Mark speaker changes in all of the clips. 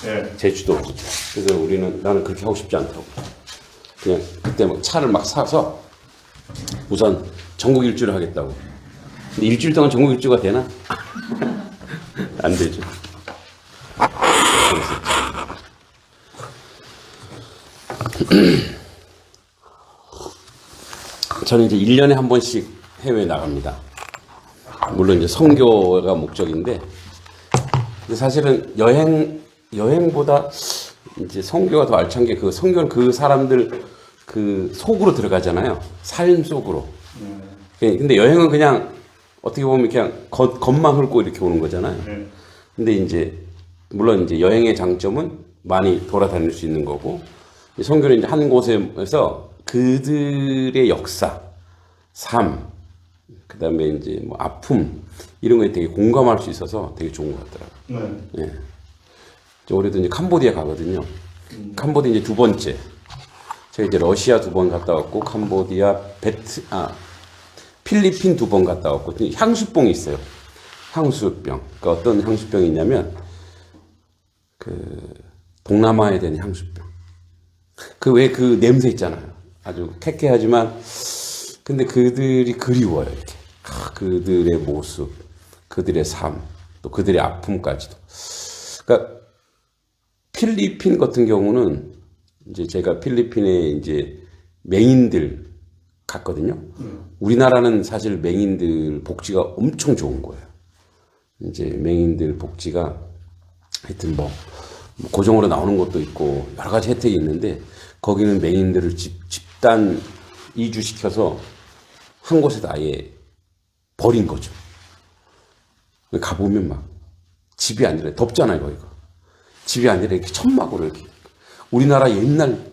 Speaker 1: 예.
Speaker 2: 제주도. 그래서 나는 그렇게 하고 싶지 않다고. 그냥 그때 막 차를 막 사서 우선 전국 일주를 하겠다고. 근데 일주일 동안 전국 일주가 되나? 안 되죠. 저는 이제 1년에 한 번씩 해외에 나갑니다. 물론 이제 선교가 목적인데, 근데 사실은 여행보다 이제 선교가 더 알찬 게 그 선교는 그 사람들 그 속으로 들어가잖아요. 삶 속으로. 근데 여행은 그냥 어떻게 보면 그냥 겉만 훑고 이렇게 오는 거잖아요. 근데 이제 물론 이제 여행의 장점은 많이 돌아다닐 수 있는 거고, 선교는 이제 한 곳에서 그들의 역사, 삶, 그 다음에 이제 뭐 아픔, 이런 거에 되게 공감할 수 있어서 되게 좋은 것 같더라고요. 예. 올해도 이제 캄보디아 가거든요. 캄보디아 이제 두 번째. 제가 이제 러시아 2번 갔다 왔고, 캄보디아, 필리핀 2번 갔다 왔고, 향수병이 있어요. 향수병. 그러니까 어떤 향수병이 있냐면, 동남아에 대한 향수병. 왜 그 냄새 있잖아요. 아주 쾌쾌하지만, 근데 그들이 그리워요, 이렇게. 그들의 모습, 그들의 삶, 또 그들의 아픔까지도. 그러니까, 필리핀 같은 경우는, 이제 제가 필리핀에 이제 맹인들 갔거든요. 우리나라는 사실 맹인들 복지가 엄청 좋은 거예요. 이제 맹인들 복지가 하여튼 뭐 고정으로 나오는 것도 있고 여러 가지 혜택이 있는데 거기는 맹인들을 집단 이주시켜서 한 곳에다 아예 버린 거죠. 가보면 막 집이 아니라 덥잖아요, 거기가. 집이 아니라 이렇게 천막으로 이렇게. 우리나라 옛날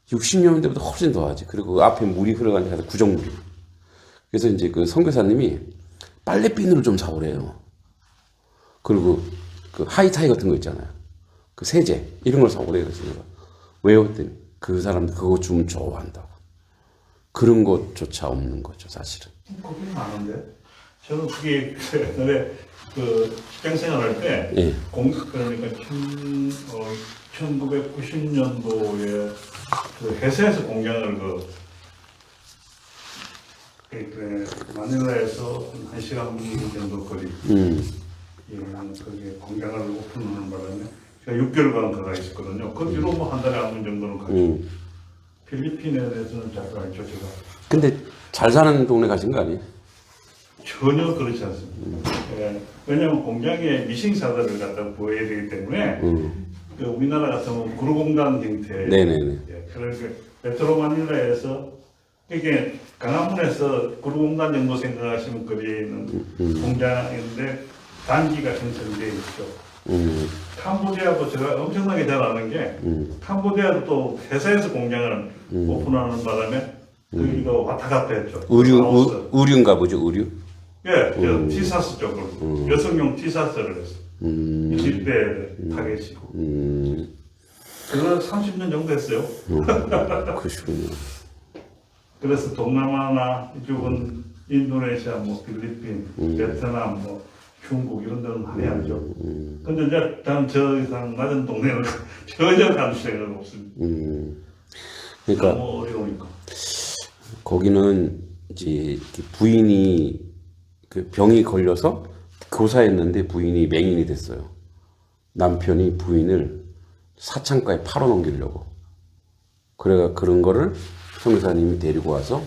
Speaker 2: 60년대보다 훨씬 더하지. 그리고 그 앞에 물이 흘러가는 데가 구정물이. 그래서 이제 그 선교사님이 빨래비누를 좀 사오래요. 그리고 그 하이타이 같은 거 있잖아요. 그 세제 이런 걸 사오래요. 그래서 내가 왜요? 했더니 그 사람들 그거 주면 좋아한다고. 그런 것조차 없는 거죠, 사실은.
Speaker 1: 거기는 많은데. 저는 그게 그 직장 생활할 때
Speaker 2: 예.
Speaker 1: 그러니까 1990년도에 그 회사에서 공장을 마닐라에서 한 1시간 분 정도 거리 거기에 공장을 오픈하는 바람에 제가 6개월간 가가 있었거든요. 그 뒤로 뭐 한 달에 한 번 정도는 가죠. 필리핀에 대해서는 잘 알죠, 제가.
Speaker 2: 근데 잘 사는 동네 가신 거 아니에요?
Speaker 1: 전혀 그렇지 않습니다. 예, 왜냐하면 공장에 미싱사들을 갖다 보여야 되기 때문에 그 우리나라 같으면 구로공단 형태.
Speaker 2: 네네네.
Speaker 1: 예, 그래서 메트로 마닐라에서 이게 강화문에서 구로공단 정도 생각하시면 거리는 공장인데 단지가 형성되어 있죠. 캄보디아도 제가 엄청나게 잘 아는 게 캄보디아도 또 회사에서 공장을 오픈하는 바람에 여기가 왔다 갔다 했죠.
Speaker 2: 의류인가 보죠, 의류?
Speaker 1: 예, 저 티사스 쪽으로 여성용 티사스를 했어. 20대 타겟이고. 그거 30년 정도 했어요.
Speaker 2: 그러시군요.
Speaker 1: 그래서 동남아나 이쪽은 인도네시아, 뭐 필리핀, 베트남, 뭐 중국 이런 데는 많이 알죠. 근데 이제 저 이상 낮은 동네는 전혀 갈 생각 없습니다.
Speaker 2: 그러니까
Speaker 1: 너무 어려우니까.
Speaker 2: 거기는 이제 부인이 그 병이 걸려서 교사했는데 부인이 맹인이 됐어요. 남편이 부인을 사창가에 팔아넘기려고. 그래가 그런 거를 선교사님이 데리고 와서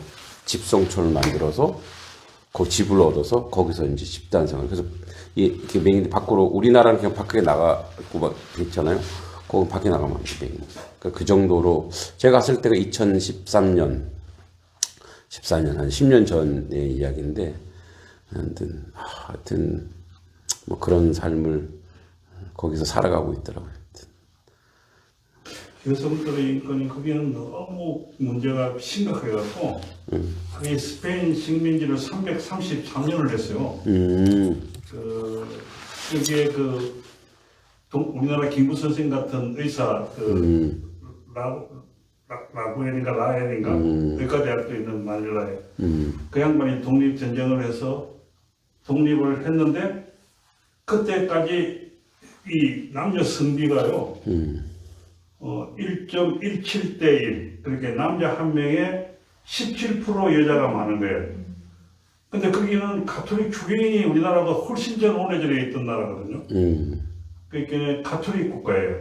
Speaker 2: 집성촌을 만들어서 그 집을 얻어서 거기서 이제 집단 생활. 그래서 이렇게 맹인들 밖으로 우리나라는 그냥 밖에 나가고 막 있잖아요. 거기 밖에 나가면 안 돼, 맹인. 그러니까 그 정도로 제가 갔을 때가 2013년 한 10년 전의 이야기인데 하여튼 뭐 그런 삶을 거기서 살아가고 있더라고요.
Speaker 1: 여성들의 인권이 거기는 너무 문제가 심각해갖고 그게 스페인 식민지를 333년을 했어요. 여기에 우리나라 김구 선생 같은 의사 라구엔인가 라엔인가 의과대학도 있는 마닐라에 그 양반이 독립전쟁을 해서 독립을 했는데 그때까지 이 남녀 성비가요, 1.17대 1. 그러니까 남자 한 명에 17% 여자가 많은 거예요. 근데 거기는 가톨릭 추경이 우리나라가 훨씬 전 오래전에 있던 나라거든요. 그러니까 가톨릭 국가예요.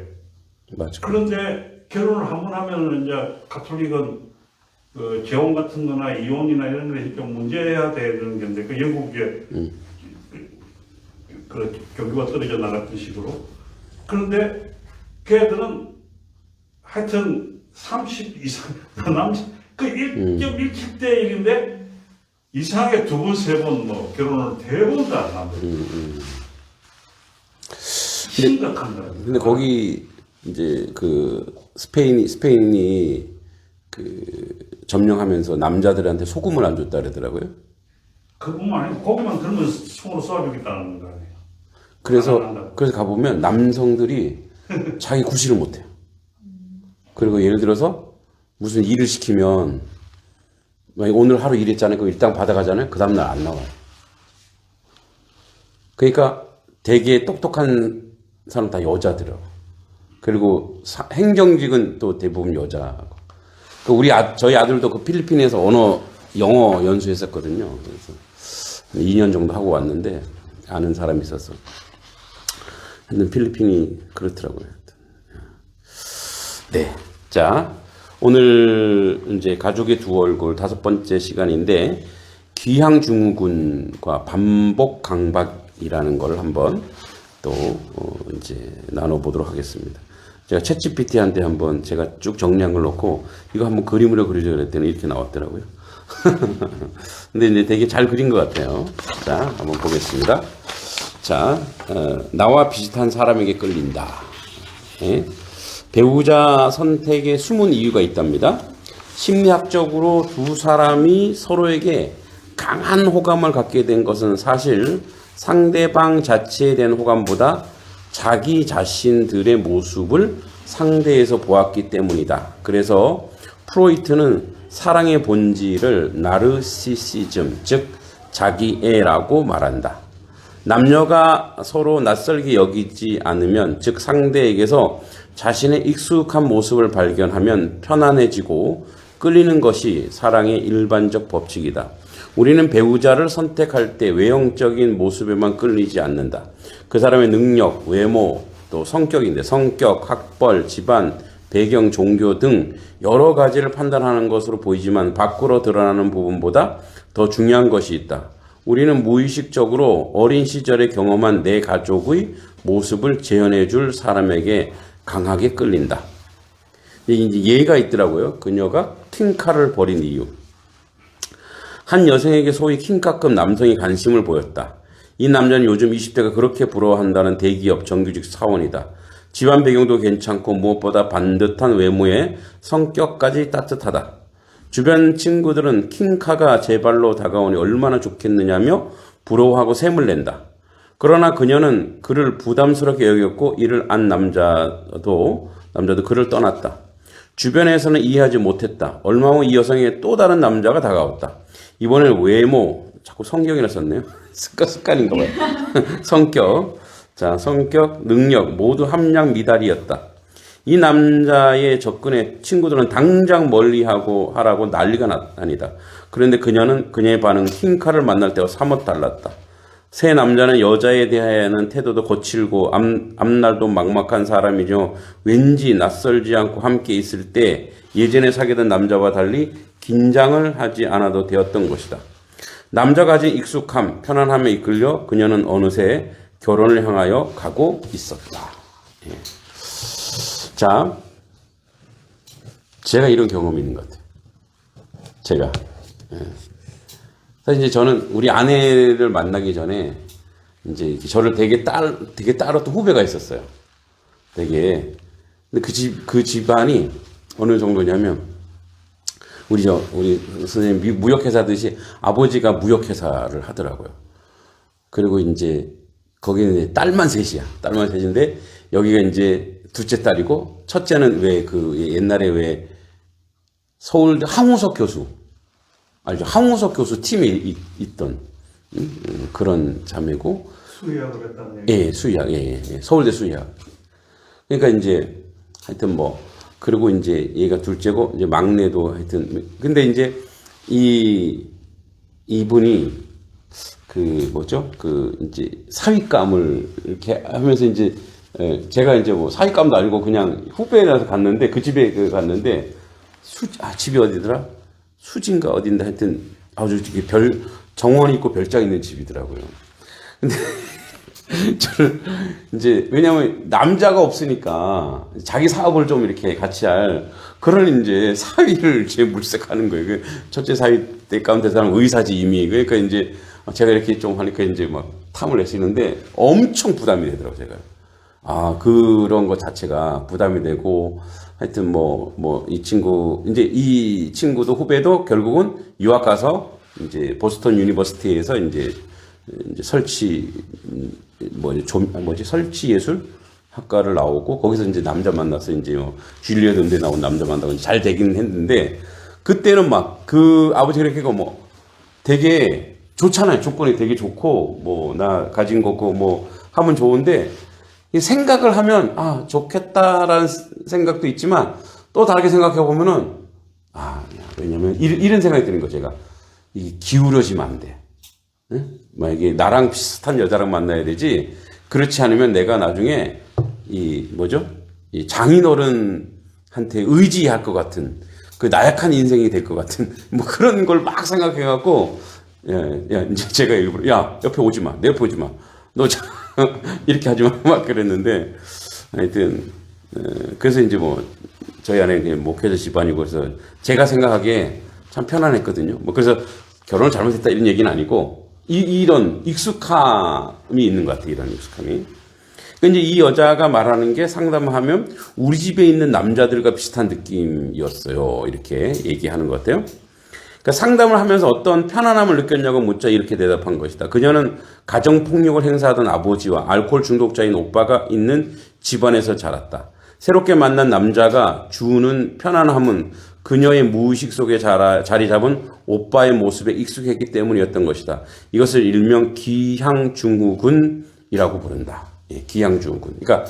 Speaker 2: 맞아.
Speaker 1: 그런데 결혼을 한 번 하면은 이제 가톨릭은 그 재혼 같은 거나 이혼이나 이런 것이 좀 문제해야 되는 건데, 그 영국의 그 교류가 떨어져 나갔던 식으로. 그런데 걔들은 하여튼 30 이상, 그 1.17대 1인데 이상하게 두 번, 세 번 뭐 결혼을 대부분 다 안 합니다. 심각합니다.
Speaker 2: 근데 거기 이제 그 스페인이 그 점령하면서 남자들한테 소금을 안 줬다 그러더라고요.
Speaker 1: 그뿐만 아니고 고기만 들면 손으로 쏘아주겠다는 거 아니에요.
Speaker 2: 그래서 가보면 남성들이 자기 구실을 못해요. 그리고 예를 들어서 무슨 일을 시키면 만약 오늘 하루 일했잖아요. 그럼 일당 받아가잖아요. 그 다음날 안 나와요. 그러니까 되게 똑똑한 사람 다 여자더라고. 그리고 행정직은 또 대부분 여자고. 저희 아들도 그 필리핀에서 영어 연수했었거든요. 그래서 2년 정도 하고 왔는데 아는 사람이 있어서. 근데 필리핀이 그렇더라고요. 네. 자, 오늘 이제 가족의 두 얼굴 5번째 시간인데 귀향증후군과 반복 강박이라는 걸 한번 또 이제 나눠보도록 하겠습니다. 제가 챗GPT한테 한번 제가 쭉 정리한 걸 놓고 이거 한번 그림으로 그려줘 그랬더니 이렇게 나왔더라고요. 근데 이제 되게 잘 그린 것 같아요. 자, 한번 보겠습니다. 자, 나와 비슷한 사람에게 끌린다. 예? 배우자 선택에 숨은 이유가 있답니다. 심리학적으로 두 사람이 서로에게 강한 호감을 갖게 된 것은 사실 상대방 자체에 대한 호감보다 자기 자신들의 모습을 상대에서 보았기 때문이다. 그래서 프로이트는 사랑의 본질을 나르시시즘, 즉 자기애라고 말한다. 남녀가 서로 낯설게 여기지 않으면, 즉 상대에게서 자신의 익숙한 모습을 발견하면 편안해지고 끌리는 것이 사랑의 일반적 법칙이다. 우리는 배우자를 선택할 때 외형적인 모습에만 끌리지 않는다. 그 사람의 능력, 외모, 또 성격인데 성격, 학벌, 집안, 배경, 종교 등 여러 가지를 판단하는 것으로 보이지만 밖으로 드러나는 부분보다 더 중요한 것이 있다. 우리는 무의식적으로 어린 시절에 경험한 내 가족의 모습을 재현해 줄 사람에게 강하게 끌린다. 이제 예가 있더라고요. 그녀가 킹카를 벌인 이유. 한 여성에게 소위 킹카급 남성이 관심을 보였다. 이 남자는 요즘 20대가 그렇게 부러워한다는 대기업 정규직 사원이다. 집안 배경도 괜찮고 무엇보다 반듯한 외모에 성격까지 따뜻하다. 주변 친구들은 킹카가 제 발로 다가오니 얼마나 좋겠느냐며 부러워하고 샘을 낸다. 그러나 그녀는 그를 부담스럽게 여겼고 이를 안 남자도 그를 떠났다. 주변에서는 이해하지 못했다. 얼마 후 이 여성에게 또 다른 남자가 다가왔다. 이번엔 외모, 자꾸 성격이라 썼네요. 습관인가 봐요. 성격, 능력 모두 함량 미달이었다. 이 남자의 접근에 친구들은 당장 멀리하라고 난리가 아니다. 그런데 그녀의 반응은 킹카를 만날 때와 사뭇 달랐다. 새 남자는 여자에 대한 태도도 거칠고 앞날도 막막한 사람이죠. 왠지 낯설지 않고 함께 있을 때 예전에 사귀던 남자와 달리 긴장을 하지 않아도 되었던 것이다. 남자가 가진 익숙함, 편안함에 이끌려 그녀는 어느새 결혼을 향하여 가고 있었다. 예. 자, 제가 이런 경험이 있는 것 같아요. 제가. 예. 사실 이제 저는 우리 아내를 만나기 전에 이제 저를 되게 따랐던 후배가 있었어요. 되게. 근데 그 집안이 어느 정도냐면 우리 선생님 무역회사듯이 아버지가 무역회사를 하더라고요. 그리고 이제 거기는 이제 딸만 셋이야. 딸만 셋인데 여기가 이제 둘째 딸이고 첫째는 옛날에 서울대 항우석 교수 알죠? 항우석 교수 팀에 있던 그런 자매고
Speaker 1: 수의학을 했다는 얘기.
Speaker 2: 예, 수의학, 서울대 수의학. 그러니까 이제 하여튼 뭐 그리고 이제 얘가 둘째고 이제 막내도 하여튼 근데 이제 이분이 그 뭐죠? 그 이제 사윗감을 이렇게 하면서 이제 제가 이제 뭐 사윗감도 아니고 그냥 후배라서 갔는데 그 집에 갔는데 집이 어디더라? 수진가 어딘데 하여튼 아주 이렇게 정원 있고 별장 있는 집이더라고요. 근데 저를 이제 왜냐면 남자가 없으니까 자기 사업을 좀 이렇게 같이 할 그런 이제 사위를 제 물색하는 거예요. 그 첫째 사위 때 가운데 사람 의사지 이미. 그러니까 이제 제가 이렇게 좀 하니까 이제 막 탐을 내시는데 엄청 부담이 되더라고요, 제가. 그런 것 자체가 부담이 되고 하여튼 이 친구도 후배도 결국은 유학 가서 이제 보스턴 유니버시티에서 이제 설치 설치 예술 학과를 나오고 거기서 이제 남자 만나서 이제 줄리엣 음대 나온 남자 만나고 잘 되긴 했는데 그때는 막 그 아버지가 이렇게 되게 좋잖아요. 조건이 되게 좋고 나 가진 거고 하면 좋은데 생각을 하면 좋겠다라는 생각도 있지만 또 다르게 생각해 보면은 왜냐면 이런 생각이 드는 거죠. 제가 이 기울어지면 안 돼. 응? 만약에 나랑 비슷한 여자랑 만나야 되지. 그렇지 않으면 내가 나중에 이 장인어른한테 의지할 것 같은 그 나약한 인생이 될 것 같은 그런 걸 막 생각해 갖고 이제 제가 일부러 옆에 오지 마. 내 옆에 오지 마. 너 이렇게 하지 마. 막 그랬는데 하여튼 그래서 이제 저희 아내 목회자 집안이고 그래서 제가 생각하기에 참 편안했거든요. 그래서 결혼을 잘못했다 이런 얘기는 아니고 이런 익숙함이 있는 것 같아요. 이런 익숙함이. 그러니까 이제 이 여자가 말하는 게 상담하면 우리 집에 있는 남자들과 비슷한 느낌이었어요. 이렇게 얘기하는 것 같아요. 그러니까 상담을 하면서 어떤 편안함을 느꼈냐고 묻자 이렇게 대답한 것이다. 그녀는 가정폭력을 행사하던 아버지와 알코올 중독자인 오빠가 있는 집안에서 자랐다. 새롭게 만난 남자가 주는 편안함은 그녀의 무의식 속에 자리 잡은 오빠의 모습에 익숙했기 때문이었던 것이다. 이것을 일명 기향증후군이라고 부른다. 기향증후군. 그러니까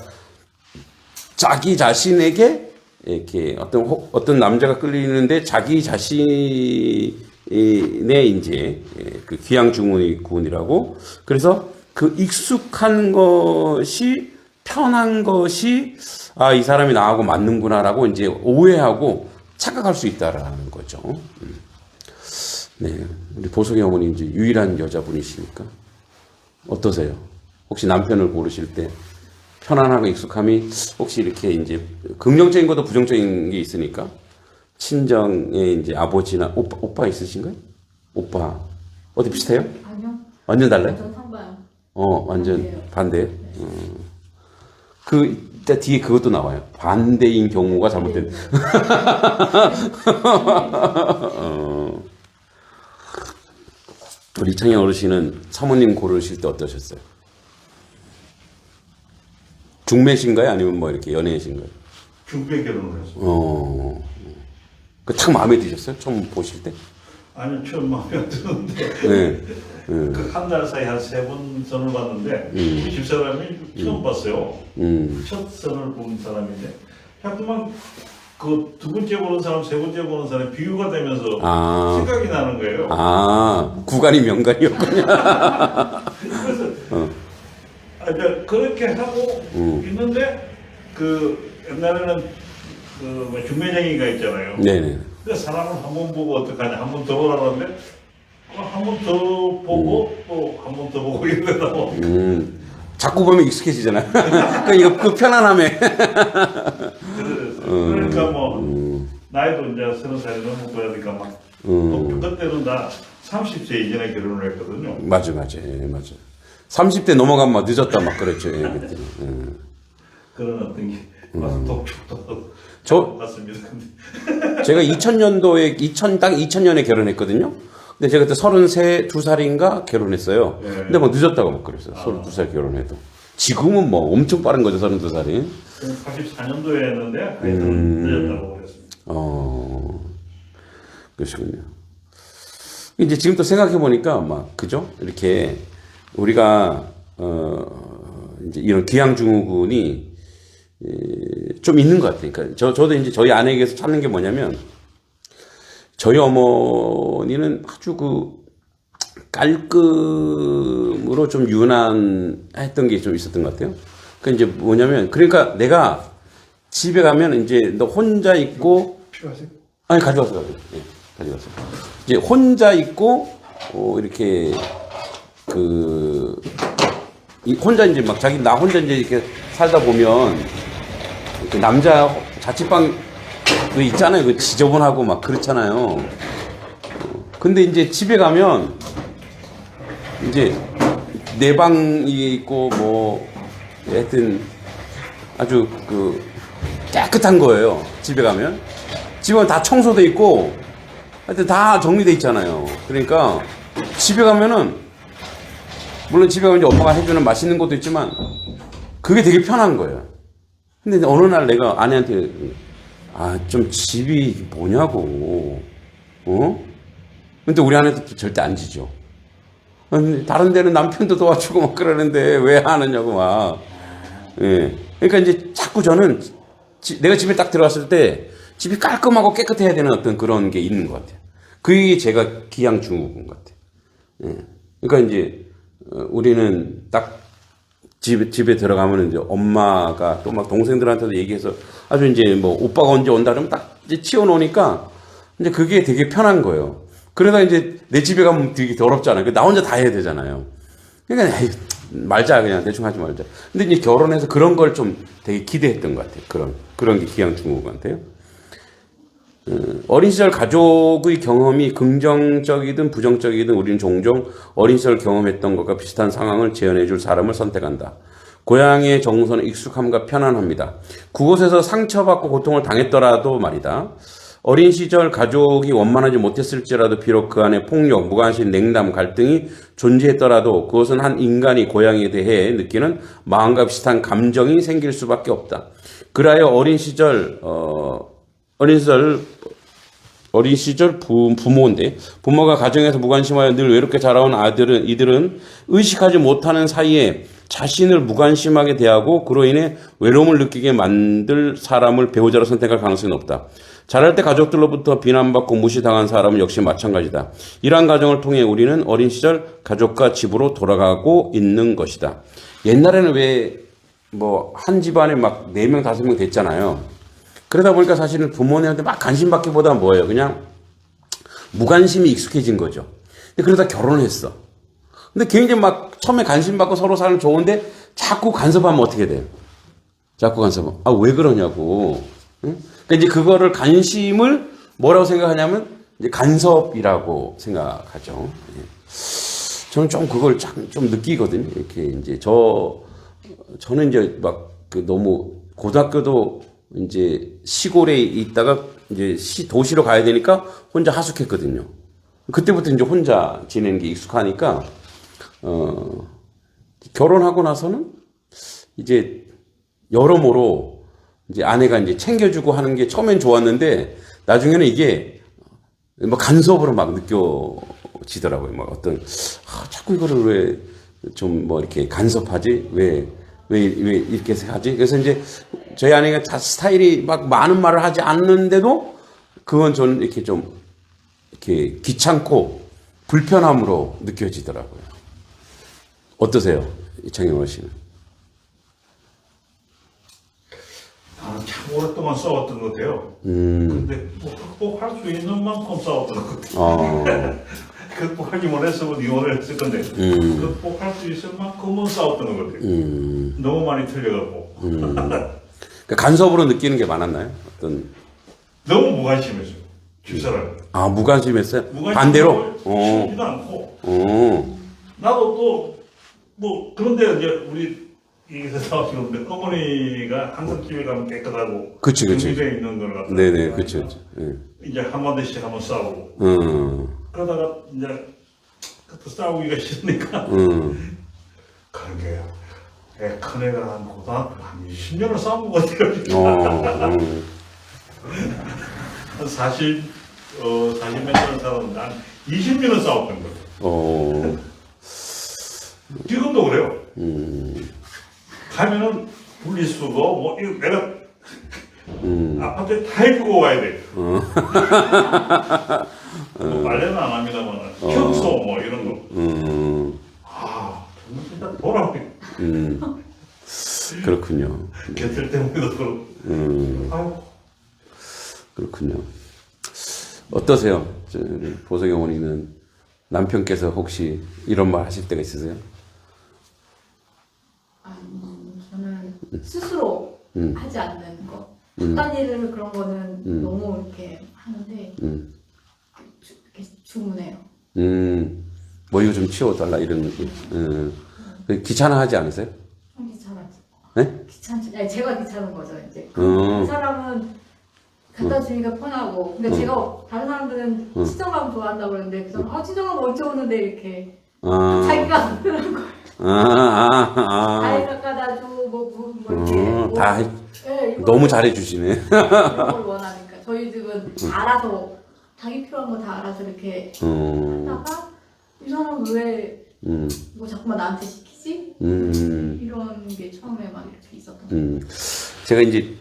Speaker 2: 자기 자신에게 이렇게 어떤 남자가 끌리는데 자기 자신의 이제 그 기향증후군이라고. 그래서 그 익숙한 것이 편한 것이 이 사람이 나하고 맞는구나라고 이제 오해하고 착각할 수 있다라는 거죠. 네, 우리 보석이 어머니 이제 유일한 여자분이시니까 어떠세요? 혹시 남편을 고르실 때 편안하고 익숙함이 혹시 이렇게 이제 긍정적인 것도 부정적인 게 있으니까 친정의 이제 아버지나 오빠 있으신가요? 오빠 어디 비슷해요?
Speaker 3: 아니요.
Speaker 2: 완전 달라요?
Speaker 3: 완전 상반.
Speaker 2: 완전 반대. 그 뒤에 그것도 나와요. 반대인 경우가 잘못된. 우리 이창현 어르신은 사모님 고르실 때 어떠셨어요? 중매신가요? 아니면 이렇게 연애신가요?
Speaker 1: 중매 결혼을 했어요.
Speaker 2: 딱 마음에 드셨어요? 처음 보실 때?
Speaker 1: 아니 처음 마음에 안 드는데
Speaker 2: 네.
Speaker 1: 그 한 달 사이 한 3번 선을 봤는데 우리 집사람이 처음 봤어요. 첫 선을 본 사람인데 자꾸만 그 두 번째 보는 사람, 세 번째 보는 사람이 비교가 되면서 생각이 나는 거예요.
Speaker 2: 구간이 명간이었군요.
Speaker 1: 그래서 그렇게 하고 있는데 그 옛날에는 그 중매쟁이가 있잖아요.
Speaker 2: 네네.
Speaker 1: 그 사람을 한 번 보고 어떡하냐, 한 번 더 보라는데 한 번 더 보고 또 한 번 더 보고 이러다가
Speaker 2: 자꾸 보면 익숙해지잖아요. 그러니까 그 편안함에.
Speaker 1: 그러니까 나이도 이제 30살이 넘고 그러니까 막 그때는 다 30세 이전에 결혼을 했거든요.
Speaker 2: 맞아. 30대 넘어가면 막 늦었다 막 그랬죠. 그때.
Speaker 1: 그런 어떤 게 와서 독촉도 맞습니다.
Speaker 2: 제가 2000년도에 2000년에 결혼했거든요. 근데 제가 그때 32살인가 결혼했어요.
Speaker 1: 네.
Speaker 2: 근데 늦었다고 막 그랬어요. 32살 결혼해도. 지금은 엄청 빠른 거죠, 32살이.
Speaker 1: 84년도에 했는데 늦었다고 그랬습니다.
Speaker 2: 그러시군요. 이제 지금 또 생각해 보니까 그죠? 이렇게 우리가 이제 이런 기양증후군이 좀 있는 것 같아요. 그러니까 저도 이제 저희 아내에게서 찾는 게 뭐냐면, 저희 어머니는 아주 깔끔으로 좀 유난했던 게 좀 있었던 것 같아요. 그러니까 이제 뭐냐면, 그러니까 내가 집에 가면 이제 너 혼자 있고,
Speaker 1: 필요하세요?
Speaker 2: 아니, 가져왔어. 예, 가져왔어. 이제 혼자 있고, 이렇게, 혼자 이제 막 나 혼자 이제 이렇게 살다 보면, 그 남자 자취방 그 있잖아요. 그 지저분하고 막 그렇잖아요. 근데 이제 집에 가면, 이제 내 방이 있고, 뭐, 하여튼 아주 깨끗한 거예요. 집에 가면. 집은 다 청소돼 있고, 하여튼 다 정리돼 있잖아요. 그러니까 집에 가면은, 물론 집에 가면 이제 엄마가 해주는 맛있는 것도 있지만, 그게 되게 편한 거예요. 근데 어느 날 내가 아내한테, 좀 집이 뭐냐고, 근데 우리 아내도 절대 안 지죠. 다른 데는 남편도 도와주고 막 그러는데 왜 하느냐고 막. 예. 그러니까 이제 자꾸 저는 내가 집에 딱 들어갔을 때 집이 깔끔하고 깨끗해야 되는 어떤 그런 게 있는 것 같아요. 그게 제가 기양증후군 것 같아요. 예. 그러니까 이제 우리는 딱 집에 들어가면 이제 엄마가 또 막 동생들한테도 얘기해서 아주 이제 뭐 오빠가 언제 온다 그러면 딱 이제 치워놓으니까 이제 그게 되게 편한 거예요. 그러다 이제 내 집에 가면 되게 더럽잖아요. 나 혼자 다 해야 되잖아요. 그러니까 말자, 그냥 대충 하지 말자. 근데 이제 결혼해서 그런 걸 좀 되게 기대했던 것 같아요. 그런 게 기양증후군 같아요. 어린 시절 가족의 경험이 긍정적이든 부정적이든 우리는 종종 어린 시절 경험했던 것과 비슷한 상황을 재현해 줄 사람을 선택한다. 고향의 정서는 익숙함과 편안합니다. 그곳에서 상처받고 고통을 당했더라도 말이다. 어린 시절 가족이 원만하지 못했을지라도 비록 그 안에 폭력, 무관심, 냉담, 갈등이 존재했더라도 그것은 한 인간이 고향에 대해 느끼는 마음과 비슷한 감정이 생길 수밖에 없다. 그라여 어린 시절 부모인데 부모가 가정에서 무관심하여 늘 외롭게 자라온 이들은 의식하지 못하는 사이에 자신을 무관심하게 대하고 그로 인해 외로움을 느끼게 만들 사람을 배우자로 선택할 가능성이 높다. 자랄 때 가족들로부터 비난받고 무시당한 사람은 역시 마찬가지다. 이러한 과정을 통해 우리는 어린 시절 가족과 집으로 돌아가고 있는 것이다. 옛날에는 왜 뭐 한 집안에 막 4명, 5명 됐잖아요. 그러다 보니까 사실은 부모님한테 막 관심 받기보다 뭐예요? 그냥 무관심이 익숙해진 거죠. 근데 그러다 결혼을 했어. 근데 굉장히 막 처음에 관심 받고 서로 살면 좋은데 자꾸 간섭하면 어떻게 돼요? 자꾸 간섭하면. 왜 그러냐고. 응? 그러니까 이제 그거를 관심을 뭐라고 생각하냐면 이제 간섭이라고 생각하죠. 저는 좀 그걸 좀 느끼거든요. 이렇게 이제 저는 이제 막 너무 고등학교도 이제 시골에 있다가 이제 도시로 가야 되니까 혼자 하숙했거든요. 그때부터 이제 혼자 지내는 게 익숙하니까 결혼하고 나서는 이제 여러모로 이제 아내가 이제 챙겨주고 하는 게 처음엔 좋았는데 나중에는 이게 뭐 간섭으로 막 느껴지더라고요. 막 어떤 자꾸 이거를 왜 좀 뭐 이렇게 간섭하지? 왜 이렇게 하지? 그래서 이제 저희 아내가 스타일이 막 많은 말을 하지 않는데도 그건 저는 이렇게 좀 이렇게 귀찮고 불편함으로 느껴지더라고요. 어떠세요? 이창영 씨는?
Speaker 1: 나는 참 오랫동안 싸웠던 것 같아요. 근데 극복할 수 있는 만큼 싸웠던 것 같아요. 극복하기 원했으면 이혼을 했을 건데 극복할 수 있을 만큼은 싸웠던 것 같아요. 너무 많이 틀려갖고.
Speaker 2: 그러니까 간섭으로 느끼는 게 많았나요?
Speaker 1: 너무 무관심했어요. 주사를.
Speaker 2: 무관심했어요? 반대로?
Speaker 1: 쉬지도 않고. 나도 또 뭐 그런데 이제 우리 여기서 싸우시는데 어머니가 항상 집에 가면 깨끗하고
Speaker 2: 그치.
Speaker 1: 정리되어 있는 걸 갖다
Speaker 2: 네네, 그쵸.
Speaker 1: 이제 한마디씩 하면 싸우고 그러다가 이제 또 싸우기가 싫으니까 그런 게 큰애가 한 고등학교 한 20년을 싸운 것 같아요. 한 40 몇 년 살았는데 한 20년을 싸웠던 거예요. 지금도 그래요. 가면은 분리수거 뭐 이거 내가 아파트에 다 입고 와야 돼. 뭐 빨래는 안 합니다만 청소 뭐 이런 거. 아 정말 진짜 보람이.
Speaker 2: 그렇군요.
Speaker 1: 개틀 때문에도 그렇고. 아유.
Speaker 2: 그렇군요. 어떠세요? 보석이 어머니는 남편께서 혹시 이런 말 하실 때가 있으세요?
Speaker 3: 저는 스스로 하지 않는 거. 딴일을 그런 거는 너무 이렇게 하는데 이렇게 주문해요.
Speaker 2: 뭐 이거 좀 치워달라 이런 느낌. 귀찮아하지 않으세요?
Speaker 3: 좀 귀찮아지.
Speaker 2: 네?
Speaker 3: 귀찮지. 아니 제가 귀찮은 거죠 이제. 그 사람은 갖다 주니까 편하고. 근데 제가 다른 사람들은 친정감 좋아한다고 그러는데 그 사람 친정감 언제 오는데 이렇게 자기가 그런 거. 자기가 갖다 주고 뭐 이렇게
Speaker 2: 다
Speaker 3: 네,
Speaker 2: 너무 잘해주시네.
Speaker 3: 이런 걸 원하니까 저희 집은 알아서 자기 필요한 거 다 알아서 이렇게 하다가 이 사람은 왜 뭐 자꾸만 나한테 시키지? 이런 게 처음에 막 이렇게 있었던
Speaker 2: 제가 이제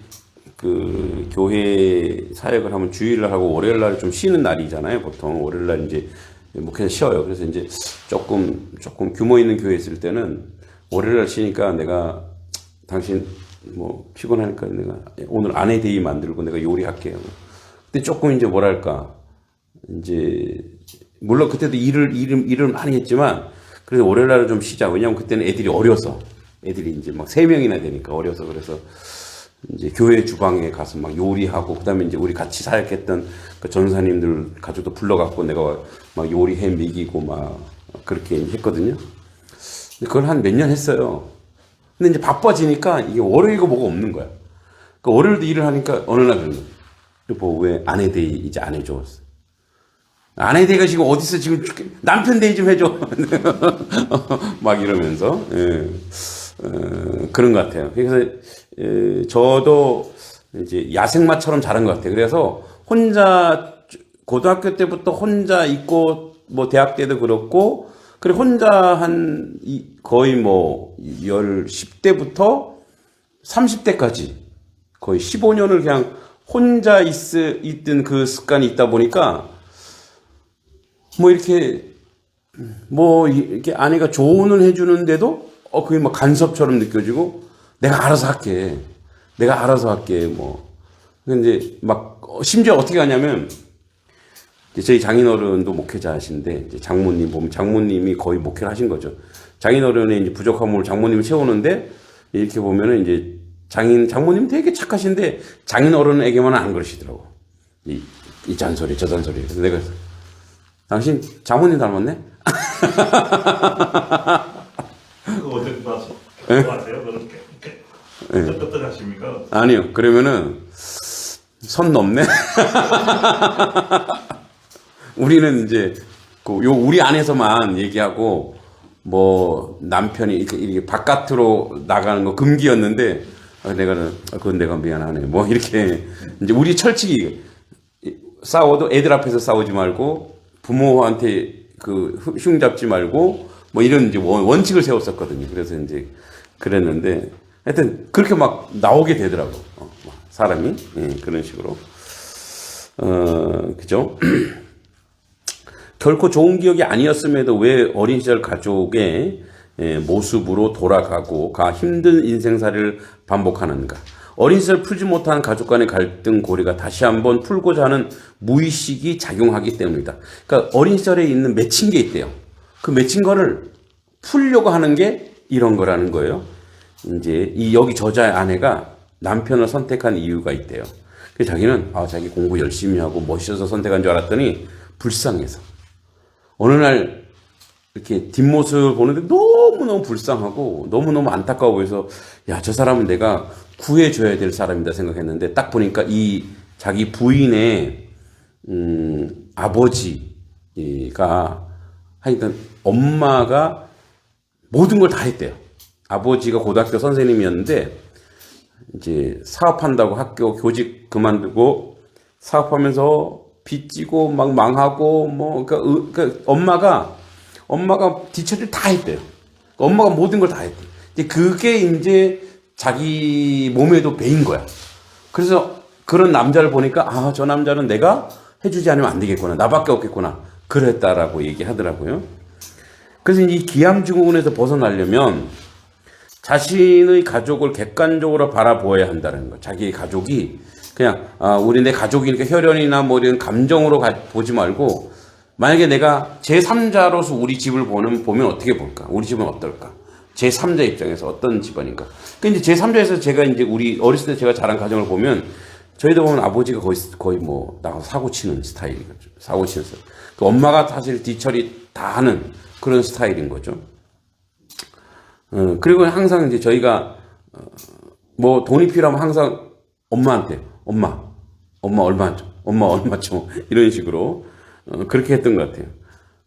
Speaker 2: 그 교회 사역을 하면 주일날 하고 월요일날 좀 쉬는 날이잖아요. 보통 월요일날 이제 목회자 쉬어요. 그래서 이제 조금 규모 있는 교회 있을 때는 월요일날 쉬니까 내가 당신 뭐 피곤하니까 내가 오늘 아내 데이 만들고 내가 요리할게요. 근데 조금 이제 뭐랄까 이제 물론 그때도 일을 많이 했지만 그래서 월요일날은 좀 쉬자. 왜냐면 그때는 애들이 어려서 애들이 이제 막 3명이나 되니까 어려서 그래서 이제 교회 주방에 가서 막 요리하고 그다음에 이제 우리 같이 사역했던 그 전사님들 가족도 불러갖고 내가 막 요리해 먹이고 막 그렇게 했거든요. 근데 그걸 한 몇 년 했어요. 근데 이제 바빠지니까 이게 월요일이고 뭐가 없는 거야. 그러니까 월요일도 일을 하니까 어느 날 그런 거야. 뭐 왜 아내 데이 이제 안 해줘. 아내 데이가 지금 어디서 지금 남편 데이 좀 해줘. 막 이러면서 그런 것 같아요. 그래서 저도 이제 야생마처럼 자란 것 같아요. 그래서 혼자 고등학교 때부터 혼자 있고 뭐 대학 때도 그렇고 그리고 혼자 한 거의 뭐 10대부터 30대까지 거의 15년을 그냥 혼자 있던 그 습관이 있다 보니까 뭐 이렇게 아내가 조언을 해주는데도 그게 막 간섭처럼 느껴지고 내가 알아서 할게 뭐. 근데 막 심지어 어떻게 하냐면 저희 장인어른도 목회자 하신데 이제 장모님 보면 장모님이 거의 목회를 하신 거죠. 장인어른의 이제 부족함을 장모님이 채우는데 이렇게 보면은 이제 장모님 되게 착하신데 장인어른에게만 안 그러시더라고. 이 잔소리 저 잔소리. 그래서 내가 당신 장모님 닮았네?
Speaker 1: 그거 어떻게 봐서 좋아하세요? 그렇게 끄떡끄떡 하십니까?
Speaker 2: 아니요. 그러면은 선 넘네. 우리는 이제 우리 안에서만 얘기하고 뭐 남편이 이렇게 바깥으로 나가는 거 금기였는데 그건 내가 미안하네. 뭐 이렇게 이제 우리 철칙이 싸워도 애들 앞에서 싸우지 말고 부모한테 흉 잡지 말고 뭐 이런 이제 원칙을 세웠었거든요. 그래서 이제 그랬는데 하여튼 그렇게 막 나오게 되더라고. 사람이 그런 식으로 그죠? 결코 좋은 기억이 아니었음에도 왜 어린 시절 가족의 모습으로 돌아가고 힘든 인생살이를 반복하는가? 어린 시절 풀지 못한 가족 간의 갈등 고리가 다시 한번 풀고자 하는 무의식이 작용하기 때문이다. 그러니까 어린 시절에 있는 맺힌 게 있대요. 그 맺힌 거를 풀려고 하는 게 이런 거라는 거예요. 이제 여기 저자의 아내가 남편을 선택한 이유가 있대요. 그래서 자기는 자기 공부 열심히 하고 멋있어서 선택한 줄 알았더니 불쌍해서 어느 날 이렇게 뒷모습을 보는데 너무너무 불쌍하고 너무너무 안타까워 보여서 저 사람은 내가 구해줘야 될 사람이다 생각했는데 딱 보니까 이 자기 부인의 아버지가 하여튼 엄마가 모든 걸 다 했대요. 아버지가 고등학교 선생님이었는데 이제 사업한다고 학교 교직 그만두고 사업하면서 빚지고 막 망하고 뭐 그러니까 엄마가 뒤처리를 다 했대요. 엄마가 모든 걸 다 했대요. 이제 그게 이제 자기 몸에도 배인 거야. 그래서 그런 남자를 보니까 아, 저 남자는 내가 해주지 않으면 안 되겠구나. 나밖에 없겠구나. 그랬다라고 얘기하더라고요. 그래서 이 기양증후군에서 벗어나려면 자신의 가족을 객관적으로 바라보아야 한다는 거. 자기의 가족이 그냥 우리 내 가족이니까 혈연이나 뭐 이런 감정으로 보지 말고 만약에 내가 제3자로서 우리 집을 보면 어떻게 볼까? 우리 집은 어떨까? 제3자 입장에서 어떤 집안인가? 그러니까 이제 제3자에서 제가 이제 우리 어렸을 때 제가 자란 가정을 보면 저희도 보면 아버지가 거의 뭐 나가서 사고 치는 스타일이거죠. 사고 치는 스타일. 그 엄마가 사실 뒤처리 다 하는 그런 스타일인 거죠. 그리고 항상 이제 저희가 뭐 돈이 필요하면 항상 엄마한테 엄마 얼마 줘, 엄마 얼마 줘 이런 식으로 그렇게 했던 것 같아요.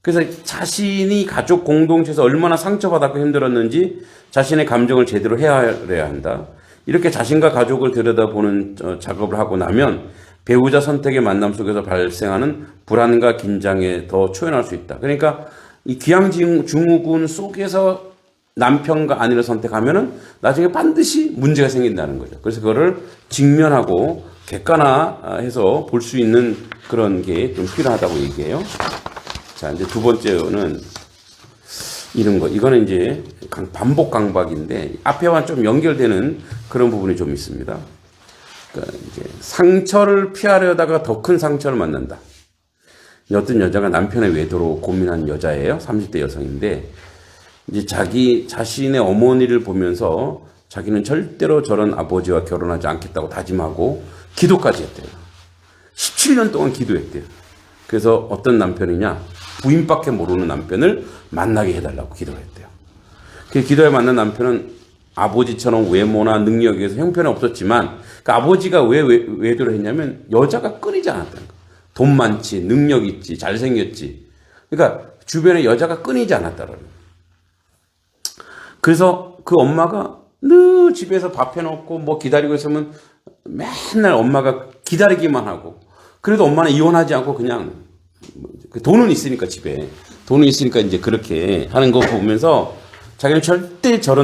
Speaker 2: 그래서 자신이 가족 공동체에서 얼마나 상처받았고 힘들었는지 자신의 감정을 제대로 헤아려야 한다. 이렇게 자신과 가족을 들여다보는 작업을 하고 나면 배우자 선택의 만남 속에서 발생하는 불안과 긴장에 더 초연할 수 있다. 그러니까 이 기양증후군 속에서 남편과 아내를 선택하면은 나중에 반드시 문제가 생긴다는 거죠. 그래서 그거를 직면하고 객관화해서 볼 수 있는 그런 게 좀 필요하다고 얘기해요. 자, 이제 두 번째는 이런 거. 이거는 이제 반복 강박인데 앞에와 좀 연결되는 그런 부분이 좀 있습니다. 그러니까 이제 상처를 피하려다가 더 큰 상처를 만난다. 어떤 여자가 남편의 외도로 고민한 여자예요. 30대 여성인데 이제 자기 자신의 어머니를 보면서 자기는 절대로 저런 아버지와 결혼하지 않겠다고 다짐하고 기도까지 했대요. 17년 동안 기도했대요. 그래서 어떤 남편이냐? 부인밖에 모르는 남편을 만나게 해달라고 기도했대요. 그 기도에 만난 남편은 아버지처럼 외모나 능력에서 형편이 없었지만 그 아버지가 왜 외도를 했냐면 여자가 끊이지 않았다는 거예요. 돈 많지, 능력 있지, 잘생겼지. 그러니까 주변에 여자가 끊이지 않았다는 거예요. 그래서 그 엄마가 늘 집에서 밥 해놓고 뭐 기다리고 있으면 맨날 엄마가 기다리기만 하고 그래도 엄마는 이혼하지 않고 그냥 돈은 있으니까 집에 돈은 있으니까 이제 그렇게 하는 거 보면서 자기는 절대 저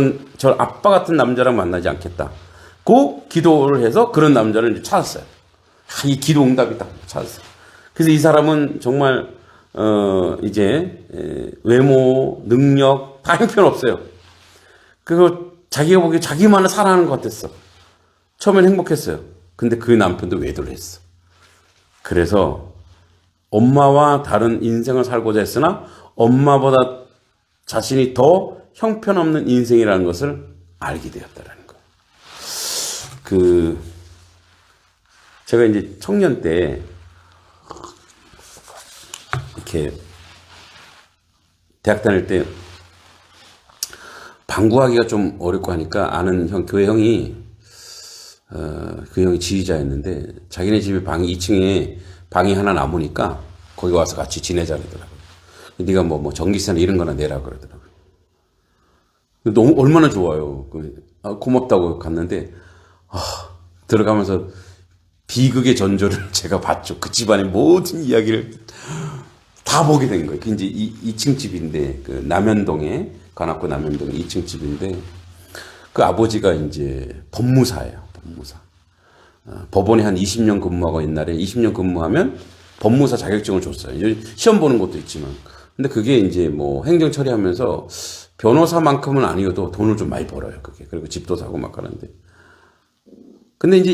Speaker 2: 아빠 같은 남자랑 만나지 않겠다. 그 기도를 해서 그런 남자를 이제 찾았어요. 이 기도 응답이 딱 찾았어요. 그래서 이 사람은 정말 이제 외모, 능력 다 형편없어요. 그리고 자기가 보기에 자기만을 사랑하는 것 같았어. 처음엔 행복했어요. 근데 그 남편도 외도를 했어. 그래서 엄마와 다른 인생을 살고자 했으나 엄마보다 자신이 더 형편없는 인생이라는 것을 알게 되었다라는 거예요. 제가 이제 청년 때 이렇게 대학 다닐 때 방구하기가 좀 어렵고 하니까 아는 교회 형이 그 형이 지휘자였는데 자기네 집에 방이 2층에 방이 하나 남으니까 거기 와서 같이 지내자 그러더라고요. 네가 뭐 전기세나 이런 거나 내라 그러더라고요. 너무 얼마나 좋아요. 고맙다고 갔는데 들어가면서 비극의 전조를 제가 봤죠. 그 집안의 모든 이야기를 다 보게 된 거예요. 이제 2층 집인데 그 남현동에 관악구 남현동 2층 집인데 그 아버지가 이제 법무사예요. 법무사. 법원에 한 20년 근무하고 옛날에 20년 근무하면 법무사 자격증을 줬어요. 이제 시험 보는 것도 있지만. 근데 그게 이제 뭐 행정 처리하면서 변호사만큼은 아니어도 돈을 좀 많이 벌어요. 그게. 그리고 집도 사고 막 하는데. 근데 이제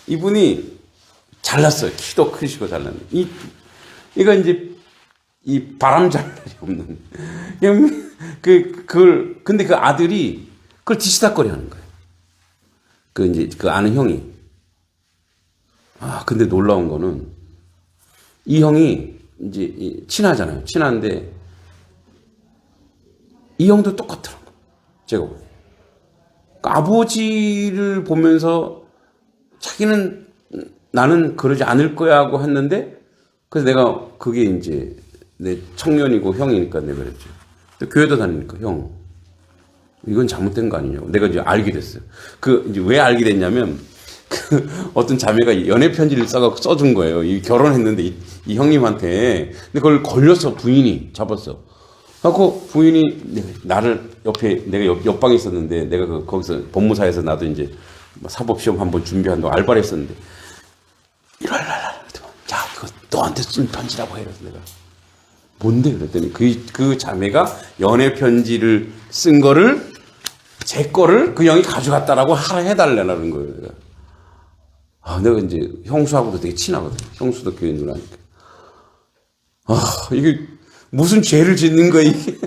Speaker 2: 이분이 잘났어요. 키도 크시고 잘났는데. 이거 이제 이 바람 잘 날이 없는. 근데 그 아들이 그걸 뒤치다거리 하는 거예요. 그 아는 형이. 근데 놀라운 거는 이 형이 이제 친하잖아요. 친한데 이 형도 똑같더라고요. 제가 보기에. 그러니까 아버지를 보면서 자기는 나는 그러지 않을 거야 하고 했는데 그래서 내가 그게 이제 내 청년이고 형이니까 내가 그랬죠. 교회도 다니니까 형 이건 잘못된 거 아니냐고 내가 이제 알게 됐어요. 이제 왜 알게 됐냐면 어떤 자매가 연애 편지를 써준 거예요. 결혼했는데 이 형님한테 근데 그걸 걸렸어. 부인이 잡았어. 그래갖고 부인이 나를 옆에 내가 옆방에 있었는데 내가 거기서 법무사에서 나도 이제 사법시험 한번 준비한다고 알바를 했었는데 이라 야 그거 너한테 쓴 편지라고 해. 그래서 내가 뭔데 그랬더니 그 자매가 연애 편지를 쓴 거를 제 거를 그 형이 가져갔다라고 해달라는 거예요. 내가 이제 형수하고도 되게 친하거든요. 형수도 교회 누나니까. 이게 무슨 죄를 짓는 거야 이게.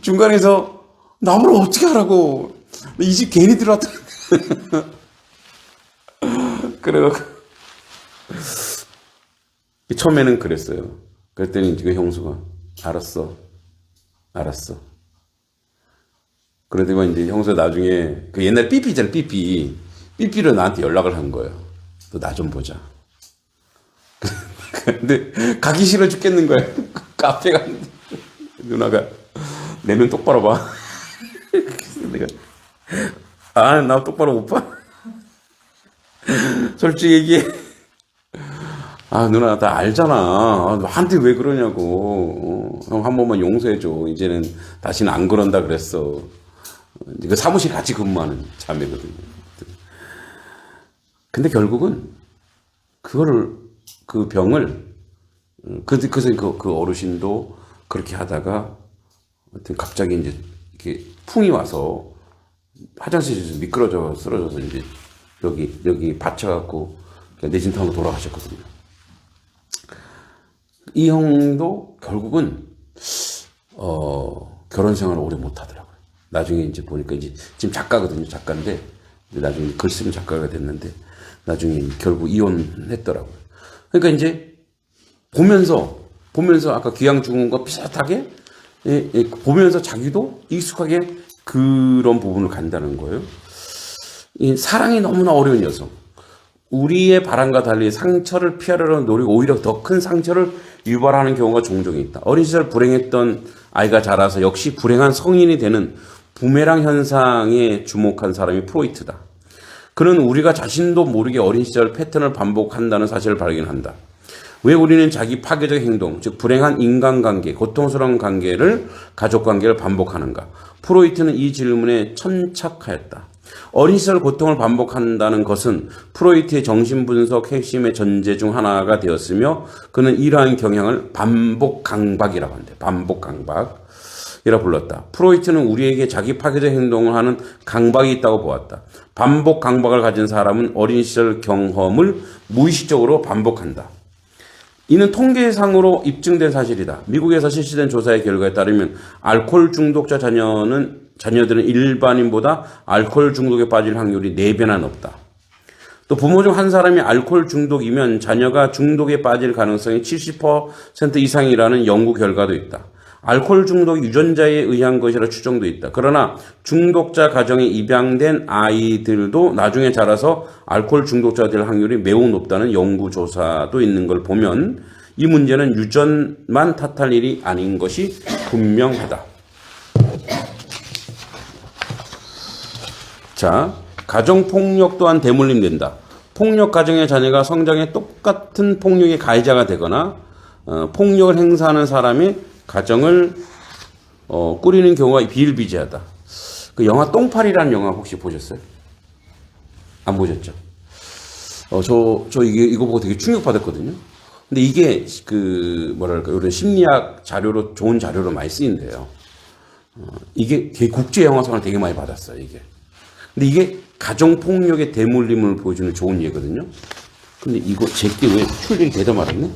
Speaker 2: 중간에서 나를 어떻게 하라고. 이 집 괜히 들어왔다. 그래갖고 처음에는 그랬어요. 그랬더니 그 형수가 알았어. 그러더니 이제 형수가 나중에 그 옛날 삐삐잖아 삐삐로 나한테 연락을 한 거예요. 너 나 좀 보자. 근데 가기 싫어 죽겠는 거야. 카페 갔는데 누나가 내면 똑바로 봐. 그래서 내가 나 똑바로 못 봐. 솔직히 얘기해. 누나 나 알잖아. 나한테 왜 그러냐고. 형 한 번만 용서해줘. 이제는 다시는 안 그런다 그랬어. 그 사무실 같이 근무하는 자매거든요. 근데 결국은 그거를 그 병을 그래서 그 어르신도 그렇게 하다가 하여튼 갑자기 이제 이렇게 풍이 와서 화장실에서 미끄러져 쓰러져서 이제 여기 받쳐갖고 내진탕으로 돌아가셨거든요. 이 형도 결국은 결혼 생활을 오래 못 하더라고요. 나중에 이제 보니까 이제 지금 작가거든요. 작가인데 나중에 글 쓰는 작가가 됐는데 나중에 결국 이혼했더라고요. 그러니까 이제 보면서 아까 귀양 죽은 거 비슷하게 보면서 자기도 익숙하게 그런 부분을 간다는 거예요. 이 사랑이 너무나 어려운 여성. 우리의 바람과 달리 상처를 피하려는 노력이 오히려 더 큰 상처를 유발하는 경우가 종종 있다. 어린 시절 불행했던 아이가 자라서 역시 불행한 성인이 되는 부메랑 현상에 주목한 사람이 프로이트다. 그는 우리가 자신도 모르게 어린 시절 패턴을 반복한다는 사실을 발견한다. 왜 우리는 자기 파괴적 행동, 즉 불행한 인간관계, 고통스러운 관계를, 가족관계를 반복하는가? 프로이트는 이 질문에 천착하였다. 어린 시절 고통을 반복한다는 것은 프로이트의 정신분석 핵심의 전제 중 하나가 되었으며 그는 이러한 경향을 반복강박이라고 한대. 반복강박이라 불렀다. 프로이트는 우리에게 자기 파괴적 행동을 하는 강박이 있다고 보았다. 반복강박을 가진 사람은 어린 시절 경험을 무의식적으로 반복한다. 이는 통계상으로 입증된 사실이다. 미국에서 실시된 조사의 결과에 따르면 알코올 중독자 자녀들은 일반인보다 알코올 중독에 빠질 확률이 4배나 높다. 또 부모 중 한 사람이 알코올 중독이면 자녀가 중독에 빠질 가능성이 70% 이상이라는 연구 결과도 있다. 알코올 중독이 유전자에 의한 것이라 추정도 있다. 그러나 중독자 가정에 입양된 아이들도 나중에 자라서 알코올 중독자가 될 확률이 매우 높다는 연구 조사도 있는 걸 보면 이 문제는 유전만 탓할 일이 아닌 것이 분명하다. 자, 가정폭력 또한 대물림된다. 폭력 가정의 자녀가 성장해 똑같은 폭력의 가해자가 되거나 폭력을 행사하는 사람이 가정을 꾸리는 경우가 비일비재하다. 그 영화 똥파리라는 영화 혹시 보셨어요? 안 보셨죠? 저 이거 보고 되게 충격받았거든요. 근데 이게 이런 심리학 자료로 좋은 자료로 많이 쓰인대요. 이게 국제 영화상을 되게 많이 받았어요. 근데 이게 가정 폭력의 대물림을 보여주는 좋은 예거든요. 근데 이거 제게 왜 출력이 되다 말았네?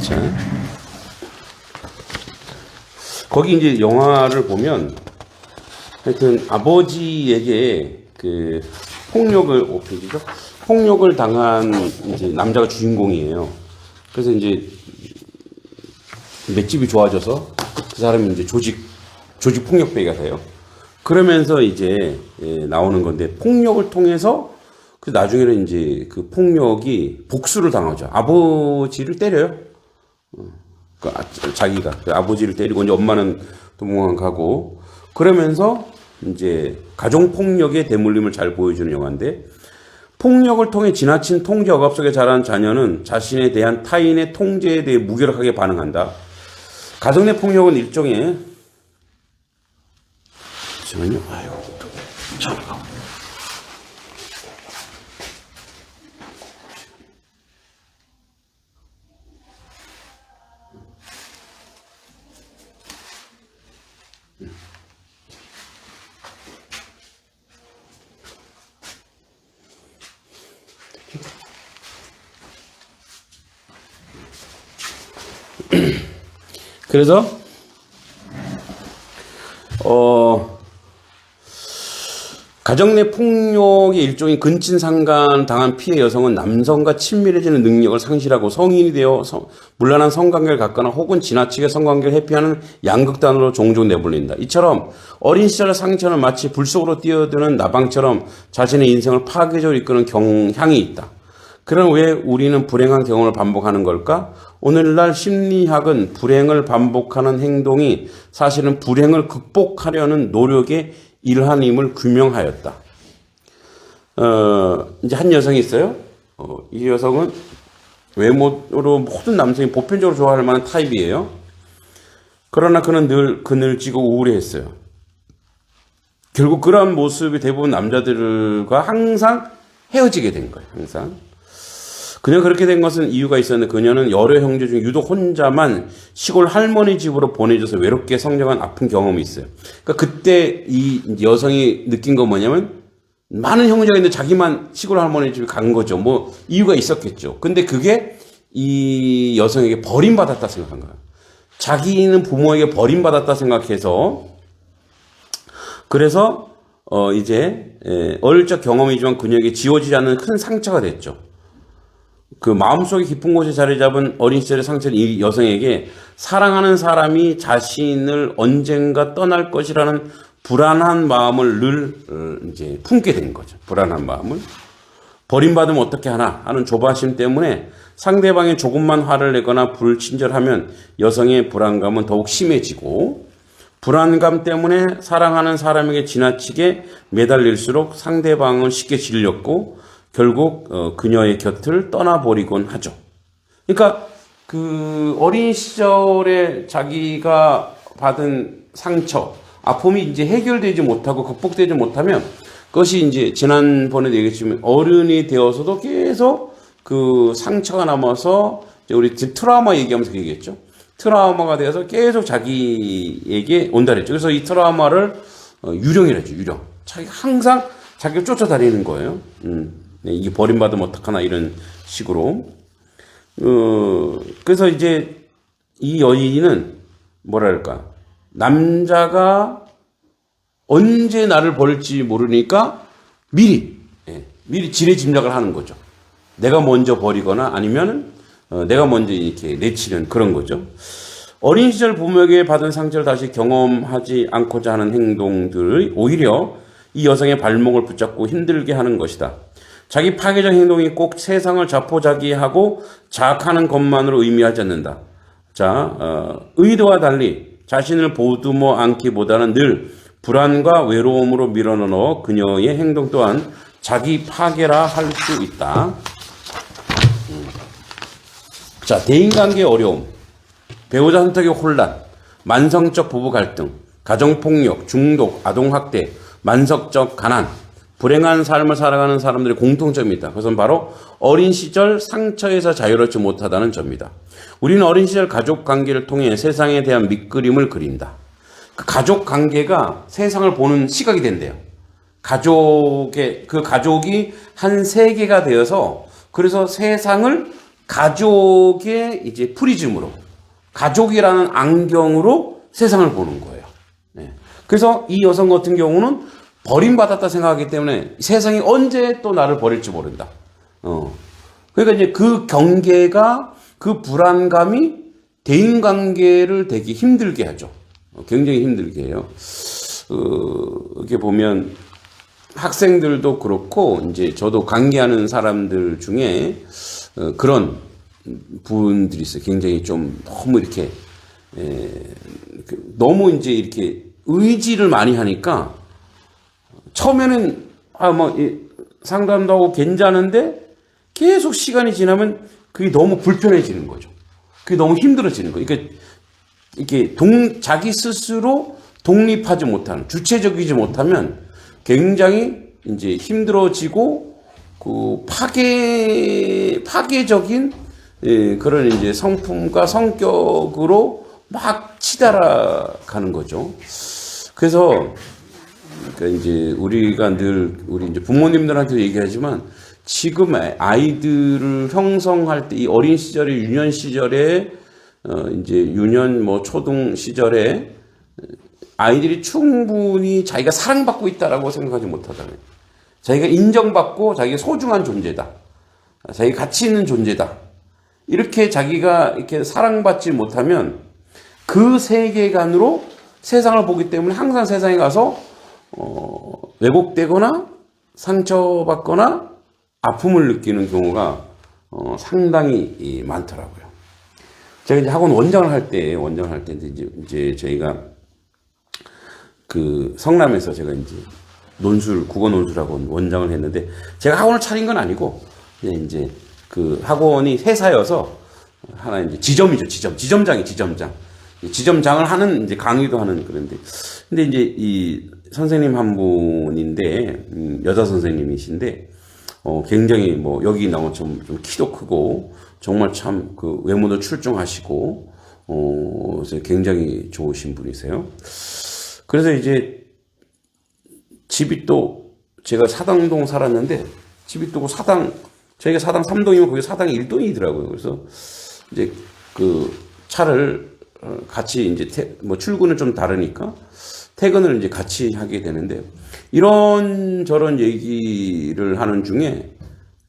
Speaker 2: 자, 거기 이제 영화를 보면 하여튼 아버지에게 그 폭력을 당한 이제 남자가 주인공이에요. 그래서 이제 맷집이 좋아져서 그 사람이 이제 조직 폭력배가 돼요. 그러면서 이제 나오는 건데 폭력을 통해서 그 나중에는 이제 그 폭력이 복수를 당하죠. 아버지를 때려요. 자기가 그 아버지를 때리고 이제 엄마는 가고 그러면서 이제 가정폭력의 대물림을 잘 보여주는 영화인데 폭력을 통해 지나친 통제 억압 속에 자란 자녀는 자신에 대한 타인의 통제에 대해 무기력하게 반응한다. 가정 내 폭력은 일종의 잠시만요. 아유, 잠깐. 그래서 가정 내 폭력의 일종인 근친상간 당한 피해 여성은 남성과 친밀해지는 능력을 상실하고 성인이 되어 문란한 성관계를 갖거나 혹은 지나치게 성관계를 회피하는 양극단으로 종종 내몰린다. 이처럼 어린 시절의 상처는 마치 불 속으로 뛰어드는 나방처럼 자신의 인생을 파괴적으로 이끄는 경향이 있다. 그럼 왜 우리는 불행한 경험을 반복하는 걸까? 오늘날 심리학은 불행을 반복하는 행동이 사실은 불행을 극복하려는 노력의 일환임을 규명하였다. 이제 한 여성이 있어요. 이 여성은 외모로 모든 남성이 보편적으로 좋아할 만한 타입이에요. 그러나 그는 늘 그늘지고 우울해했어요. 결국 그러한 모습이 대부분 남자들과 항상 헤어지게 된 거예요. 항상. 그녀가 그렇게 된 것은 이유가 있었는데 그녀는 여러 형제 중 유독 혼자만 시골 할머니 집으로 보내져서 외롭게 성장한 아픈 경험이 있어요. 그러니까 그때 이 여성이 느낀 건 뭐냐면 많은 형제가 있는데 자기만 시골 할머니 집에 간 거죠. 뭐 이유가 있었겠죠. 근데 그게 이 여성에게 버림받았다 생각한 거예요. 자기는 부모에게 버림받았다 생각해서 그래서 이제 어릴 적 경험이지만 그녀에게 지워지지 않는 큰 상처가 됐죠. 그 마음속에 깊은 곳에 자리 잡은 어린 시절의 상처는 이 여성에게 사랑하는 사람이 자신을 언젠가 떠날 것이라는 불안한 마음을 늘 이제 품게 된 거죠. 불안한 마음을. 버림받으면 어떻게 하나 하는 조바심 때문에 상대방이 조금만 화를 내거나 불친절하면 여성의 불안감은 더욱 심해지고 불안감 때문에 사랑하는 사람에게 지나치게 매달릴수록 상대방은 쉽게 질렸고 결국 그녀의 곁을 떠나버리곤 하죠. 그러니까 그 어린 시절에 자기가 받은 상처, 아픔이 이제 해결되지 못하고 극복되지 못하면 그것이 이제 지난번에도 얘기했지만 어른이 되어서도 계속 그 상처가 남아서 우리 트라우마 얘기하면서 얘기했죠. 트라우마가 되어서 계속 자기에게 온다 그랬죠. 그래서 이 트라우마를 유령이라죠. 유령. 자기가 항상 자기를 쫓아다니는 거예요. 네, 이게 버림받으면 어떡하나 이런 식으로. 그래서 이제 이 여인은 뭐랄까 남자가 언제 나를 버릴지 모르니까 미리 지레 짐작을 하는 거죠. 내가 먼저 버리거나 아니면 내가 먼저 이렇게 내치는 그런 거죠. 어린 시절 부모에게 받은 상처를 다시 경험하지 않고자 하는 행동들이 오히려 이 여성의 발목을 붙잡고 힘들게 하는 것이다. 자기 파괴적 행동이 꼭 세상을 자포자기하고 자학하는 것만으로 의미하지 않는다. 자, 의도와 달리 자신을 보듬어 안기보다는 늘 불안과 외로움으로 밀어넣어 그녀의 행동 또한 자기 파괴라 할 수 있다. 자, 대인관계의 어려움, 배우자 선택의 혼란, 만성적 부부 갈등, 가정폭력, 중독, 아동학대, 만성적 가난, 불행한 삶을 살아가는 사람들의 공통점이 있다. 그것은 바로 어린 시절 상처에서 자유롭지 못하다는 점이다. 우리는 어린 시절 가족 관계를 통해 세상에 대한 밑그림을 그린다. 그 가족 관계가 세상을 보는 시각이 된대요. 그 가족이 한 세계가 되어서 그래서 세상을 가족의 이제 프리즘으로 가족이라는 안경으로 세상을 보는 거예요. 네. 그래서 이 여성 같은 경우는 버림받았다 생각하기 때문에 세상이 언제 또 나를 버릴지 모른다. 그러니까 이제 그 경계가 그 불안감이 대인관계를 되게 힘들게 하죠. 굉장히 힘들게 해요. 이렇게 보면 학생들도 그렇고 이제 저도 관계하는 사람들 중에 그런 분들이 있어요. 굉장히 좀 너무 이렇게 너무 이제 이렇게 의지를 많이 하니까 처음에는 상담도 하고 괜찮은데 계속 시간이 지나면 그게 너무 불편해지는 거죠. 그게 너무 힘들어지는 거예요. 그러니까 이렇게 자기 스스로 독립하지 못하는, 주체적이지 못하면 굉장히 이제 힘들어지고 그 파괴적인 그런 이제 성품과 성격으로 막 치달아가는 거죠. 그래서 그러니까 이제 우리가 늘 우리 이제 부모님들한테 얘기하지만 지금 아이들을 형성할 때 이 어린 시절에 유년 시절에 이제 유년 초등 시절에 아이들이 충분히 자기가 사랑받고 있다라고 생각하지 못하다면 자기가 인정받고 자기가 소중한 존재다. 자기가 가치 있는 존재다. 이렇게 자기가 이렇게 사랑받지 못하면 그 세계관으로 세상을 보기 때문에 항상 세상에 가서 왜곡되거나 상처받거나 아픔을 느끼는 경우가 상당히 많더라고요. 제가 이제 학원 원장을 할 때 이제 저희가 그 성남에서 제가 이제 국어 논술학원 원장을 했는데 제가 학원을 차린 건 아니고 이제 그 학원이 회사여서 하나 이제 지점장을 하는 이제 강의도 하는 그런데 근데 이제 이 선생님 한 분인데 여자 선생님이신데 굉장히 여기 나온 좀 키도 크고 정말 참 그 외모도 출중하시고 굉장히 좋으신 분이세요. 그래서 이제 집이 또 제가 사당동 살았는데 집이 또 저희가 사당 3동이면 거기 사당 1동이더라고요. 그래서 이제 그 차를 같이 이제 출근은 좀 다르니까 퇴근을 이제 같이 하게 되는데 이런 저런 얘기를 하는 중에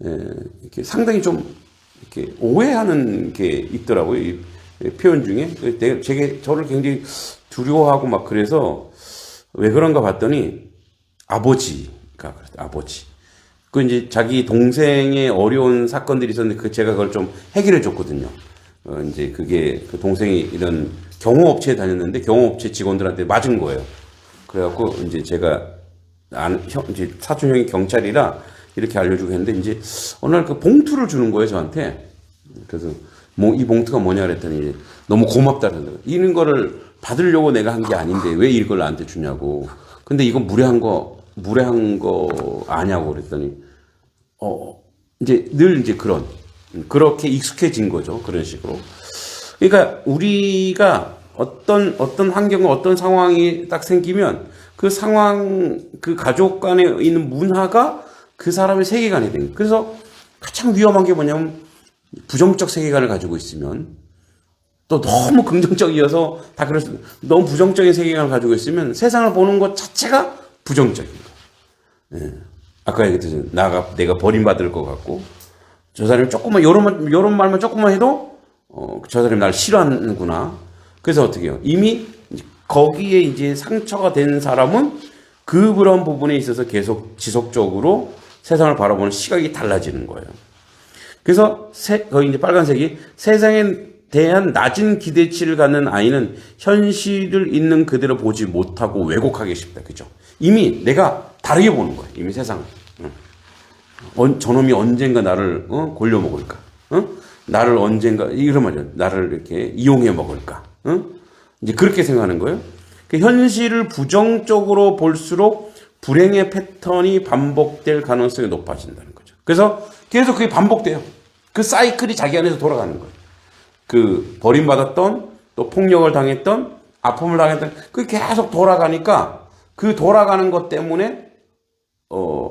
Speaker 2: 이렇게 상당히 좀 이렇게 오해하는 게 있더라고요. 이 표현 중에 저를 굉장히 두려워하고 막 그래서 왜 그런가 봤더니 아버지가 아버지. 그 이제 자기 동생의 어려운 사건들이 있었는데 제가 그걸 좀 해결해 줬거든요. 이제 그게 그 동생이 이런 경호업체에 다녔는데 경호업체 직원들한테 맞은 거예요. 그래갖고 이제 제가 이제 사촌 형이 경찰이라 이렇게 알려주고 했는데 이제 어느 날 그 봉투를 주는 거예요 저한테. 그래서 이 봉투가 뭐냐 그랬더니 너무 고맙다는 거예요. 이런 거를 받으려고 내가 한 게 아닌데 왜 이걸 나한테 주냐고. 근데 이건 무례한 거 아냐고 그랬더니 이제 늘 이제 그렇게 익숙해진 거죠. 그런 식으로. 그러니까 우리가 어떤 환경과 어떤 상황이 딱 생기면 그 상황, 그 가족 간에 있는 문화가 그 사람의 세계관이 된 거예요. 그래서 가장 위험한 게 뭐냐면 부정적 세계관을 가지고 있으면 또 너무 긍정적이어서 다 그래서 너무 부정적인 세계관을 가지고 있으면 세상을 보는 것 자체가 부정적인 거예요. 예. 아까 얘기했듯이 내가 버림받을 것 같고 저 사람이 조금만 요런 말만 조금만 해도 저 사람이 나를 싫어하는구나. 그래서 어떻게 해요? 이미 거기에 이제 상처가 된 사람은 그런 부분에 있어서 계속 지속적으로 세상을 바라보는 시각이 달라지는 거예요. 그래서 거기 이제 빨간색이 세상에 대한 낮은 기대치를 갖는 아이는 현실을 있는 그대로 보지 못하고 왜곡하기 쉽다. 그죠? 이미 내가 다르게 보는 거예요. 이미 세상을. 저놈이 언젠가 나를 골려 먹을까? 나를 언젠가 이런 말이죠. 나를 이렇게 이용해 먹을까? 이제 그렇게 생각하는 거예요. 그 현실을 부정적으로 볼수록 불행의 패턴이 반복될 가능성이 높아진다는 거죠. 그래서 계속 그게 반복돼요. 그 사이클이 자기 안에서 돌아가는 거예요. 그 버림받았던 또 폭력을 당했던 아픔을 당했던 그게 계속 돌아가니까 그 돌아가는 것 때문에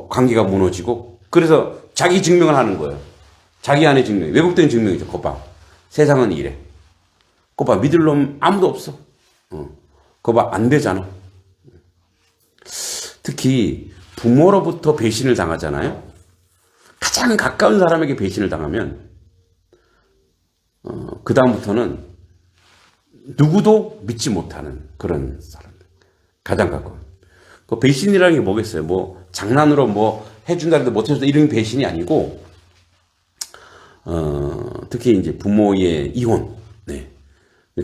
Speaker 2: 관계가 무너지고 그래서 자기 증명을 하는 거예요. 자기 안에 증명, 왜곡된 증명이죠. 거봐, 세상은 이래. 거봐, 믿을 놈 아무도 없어. 거봐, 안 되잖아. 특히 부모로부터 배신을 당하잖아요. 가장 가까운 사람에게 배신을 당하면 그 다음부터는 누구도 믿지 못하는 그런 사람들. 가장 가까운. 그 배신이라는 게 뭐겠어요? 뭐 장난으로 뭐 해준다 해도 못 해준다 이런 배신이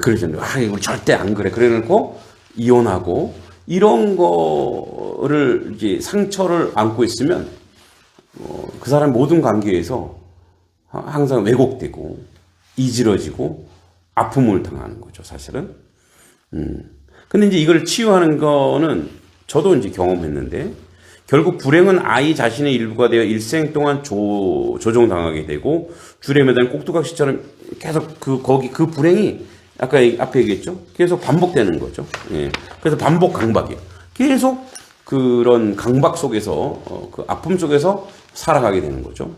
Speaker 2: 그러잖아요. 이거 절대 안 그래. 그래 놓고 이혼하고 이런 거를 이제 상처를 안고 있으면 그 사람 모든 관계에서 항상 왜곡되고 이지러지고 아픔을 당하는 거죠, 사실은. 근데 이제 이걸 치유하는 거는 저도 이제 경험했는데 결국 불행은 아이 자신의 일부가 되어 일생 동안 조종당하게 되고 줄에 매달린 꼭두각시처럼 계속 그 불행이 아까 앞에 얘기했죠. 계속 반복되는 거죠. 예. 그래서 반복 강박이에요. 계속 그런 강박 속에서 그 아픔 속에서 살아가게 되는 거죠.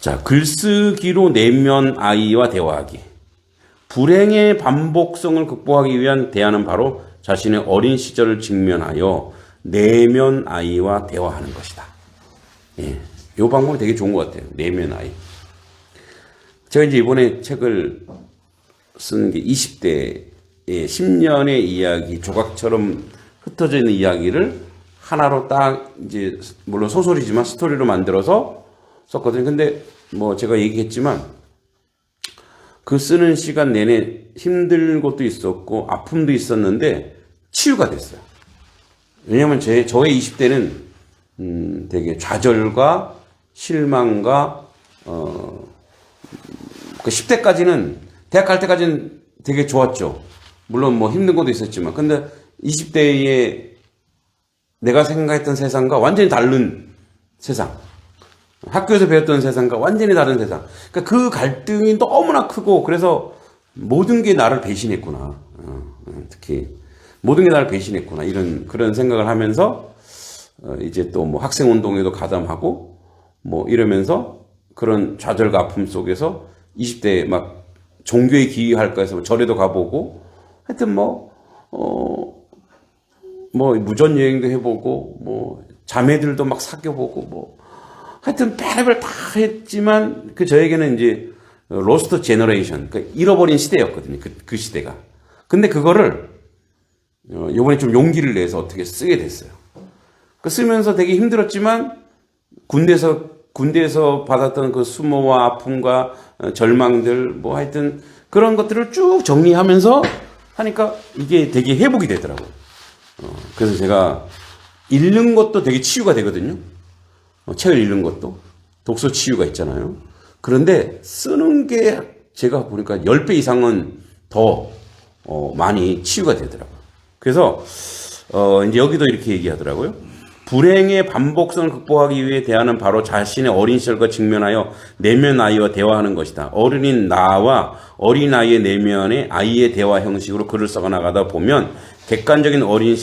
Speaker 2: 자, 글쓰기로 내면 아이와 대화하기. 불행의 반복성을 극복하기 위한 대안은 바로 자신의 어린 시절을 직면하여 내면 아이와 대화하는 것이다. 예. 이 방법이 되게 좋은 것 같아요. 내면 아이. 제가 이제 이번에 책을 쓴 게 20대의 10년의 이야기, 조각처럼 흩어져 있는 이야기를 하나로 딱 이제 물론 소설이지만 스토리로 만들어서 썼거든요. 근데 뭐 제가 얘기했지만 그 쓰는 시간 내내 힘든 것도 있었고 아픔도 있었는데 치유가 됐어요. 왜냐면 저의 20대는 되게 좌절과 실망과 그 10대까지는 대학 갈 때까지는 되게 좋았죠. 물론 뭐 힘든 것도 있었지만 근데 20대에 내가 생각했던 세상과 완전히 다른 세상, 학교에서 배웠던 세상과 완전히 다른 세상. 그러니까 그 갈등이 너무나 크고 그래서 모든 게 나를 배신했구나. 특히 모든 게 나를 배신했구나. 그런 생각을 하면서 이제 또 뭐 학생 운동에도 가담하고 뭐 이러면서 그런 좌절과 아픔 속에서 20대에 막 종교에 기여할까 해서 절에도 가보고 하여튼 뭐 무전 여행도 해보고 뭐 자매들도 막 사귀어보고 뭐 하여튼 별별 다 했지만 그 저에게는 이제 로스트 제너레이션, 그러니까 잃어버린 시대였거든요. 그 시대가. 근데 그거를 이번에 좀 용기를 내서 어떻게 쓰게 됐어요. 그 쓰면서 되게 힘들었지만 군대에서 받았던 그 수모와 아픔과 절망들 뭐 하여튼 그런 것들을 쭉 정리하면서 하니까 이게 되게 회복이 되더라고요. 그래서 제가 읽는 것도 되게 치유가 되거든요. 책을 읽는 것도 독서 치유가 있잖아요. 그런데 쓰는 게 제가 보니까 10배 이상은 더 많이 치유가 되더라고요. 그래서 이제 여기도 이렇게 얘기하더라고요. 불행의 반복성을 극복하기 위해 대안은 바로 자신의 어린 시절과 직면하여 내면 아이와 대화하는 것이다. 어른인 나와 어린 아이의 내면의 아이의 대화 형식으로 글을 써가 나가다 보면 객관적인 어린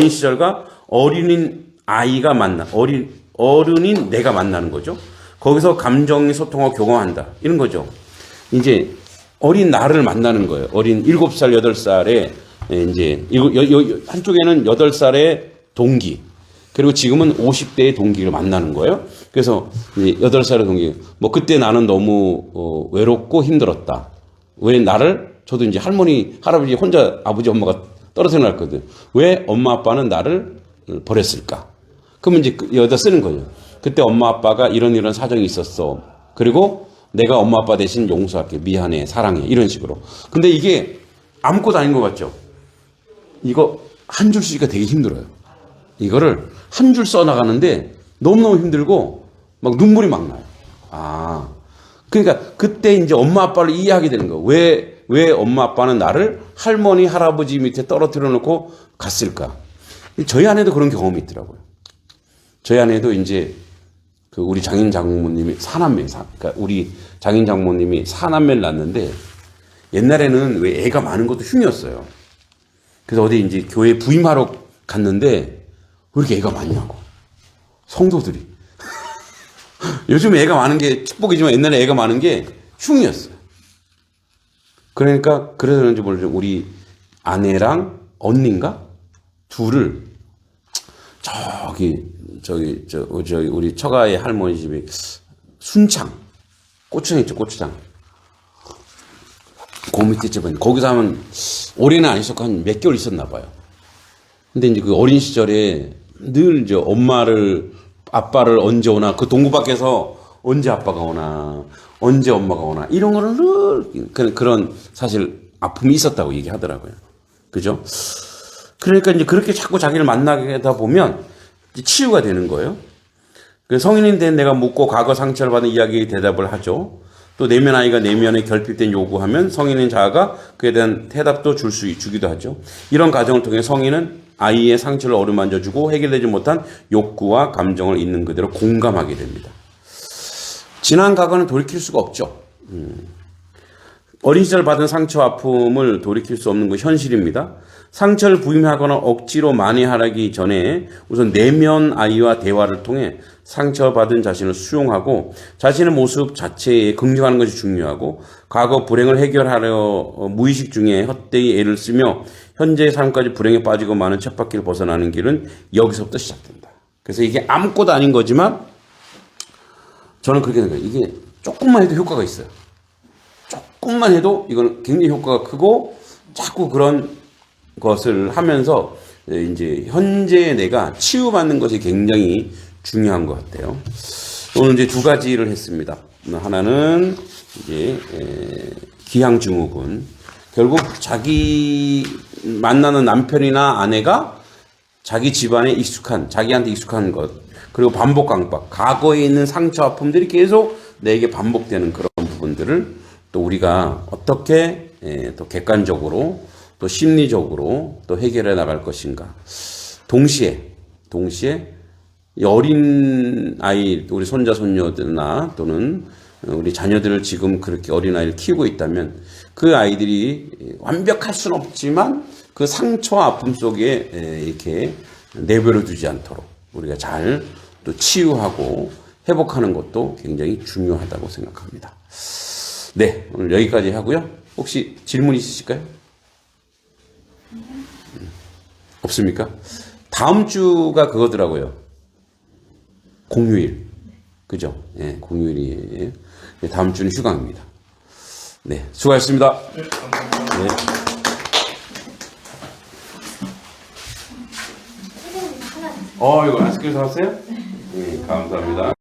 Speaker 2: 시절과 어린인 아이가 어른인 내가 만나는 거죠. 거기서 감정이 소통하고 교감한다. 이런 거죠. 이제 어린 나를 만나는 거예요. 어린 7살, 8살에 이제 한쪽에는 8살의 동기, 그리고 지금은 50대의 동기를 만나는 거예요. 그래서 8살의 동기, 뭐 그때 나는 너무 외롭고 힘들었다. 왜 나를, 저도 이제 할머니, 할아버지 혼자 아버지 엄마가 떨어져 놨거든. 왜 엄마 아빠는 나를 버렸을까? 그러면 이제 여기다 쓰는 거예요. 그때 엄마 아빠가 이런 사정이 있었어. 그리고 내가 엄마 아빠 대신 용서할게. 미안해. 사랑해. 이런 식으로. 근데 이게 아무것도 아닌 것 같죠? 이거 한 줄 쓰기가 되게 힘들어요. 이거를 한 줄 써나가는데 너무너무 힘들고 막 눈물이 막 나요. 그러니까 그때 이제 엄마 아빠를 이해하게 되는 거예요. 왜 엄마 아빠는 나를 할머니, 할아버지 밑에 떨어뜨려 놓고 갔을까? 저희 아내도 그런 경험이 있더라고요. 저희 아내도 이제 그 우리 장인 장모님이 그러니까 우리 장인 장모님이 4남매를 낳았는데 옛날에는 왜 애가 많은 것도 흉이었어요. 그래서 어디 이제 교회 부임하러 갔는데 왜 이렇게 애가 많냐고. 성도들이. 요즘 애가 많은 게 축복이지만 옛날에 애가 많은 게 흉이었어요. 그러니까 그래서 그런지 모르죠. 우리 아내랑 언니인가? 둘을 저기 우리 처가의 할머니 집에 순창 고추장 있죠, 고추장. 그 밑에 집에 거기서 하면 오래는 안 있었고 한 몇 개월 있었나 봐요. 근데 이제 그 어린 시절에 늘 이제 아빠를 언제 오나 그 동구 밖에서 언제 아빠가 오나, 언제 엄마가 오나, 이런 거를 늘 그런 사실 아픔이 있었다고 얘기하더라고요. 그죠? 그러니까 이제 그렇게 자꾸 자기를 만나다 보면 이제 치유가 되는 거예요. 그 성인이 된 내가 묻고 과거 상처를 받은 이야기에 대답을 하죠. 또 내면 아이가 내면에 결핍된 요구하면 성인인 자아가 그에 대한 대답도 주기도 하죠. 이런 과정을 통해 성인은 아이의 상처를 어루만져주고 해결되지 못한 욕구와 감정을 있는 그대로 공감하게 됩니다. 지난 과거는 돌이킬 수가 없죠. 어린 시절 받은 상처 아픔을 돌이킬 수 없는 건 현실입니다. 상처를 부인하거나 억지로 만회하기 전에 우선 내면 아이와 대화를 통해 상처받은 자신을 수용하고 자신의 모습 자체에 긍정하는 것이 중요하고 과거 불행을 해결하려 무의식 중에 헛되이 애를 쓰며 현재의 삶까지 불행에 빠지고 많은 쳇바퀴를 벗어나는 길은 여기서부터 시작된다. 그래서 이게 아무것도 아닌 거지만 저는 그렇게 생각해요. 이게 조금만 해도 효과가 있어요. 조금만 해도 이건 굉장히 효과가 크고 자꾸 그런 것을 하면서 이제 현재의 내가 치유받는 것이 굉장히 중요한 것 같아요. 오늘 이제 두 가지를 했습니다. 하나는 이제 기향증후군. 결국 자기 만나는 남편이나 아내가 자기 집안에 자기한테 익숙한 것. 그리고 반복 강박. 과거에 있는 상처 아픔들이 계속 내게 반복되는 그런 부분들을 또 우리가 어떻게 또 객관적으로 또 심리적으로 또 해결해 나갈 것인가. 동시에 어린 아이, 우리 손자, 손녀들이나 또는 우리 자녀들을 지금 그렇게 어린 아이를 키우고 있다면 그 아이들이 완벽할 수는 없지만 그 상처와 아픔 속에 이렇게 내버려 두지 않도록 우리가 잘 또 치유하고 회복하는 것도 굉장히 중요하다고 생각합니다. 네, 오늘 여기까지 하고요. 혹시 질문 있으실까요? 없습니까? 다음 주가 그거더라고요. 공휴일. 그죠? 네, 공휴일이에요. 네, 다음 주는 휴강입니다. 네, 수고하셨습니다.
Speaker 1: 네, 감사합니다.
Speaker 2: 네. 이거 아이스크림 사왔어요? 네, 감사합니다.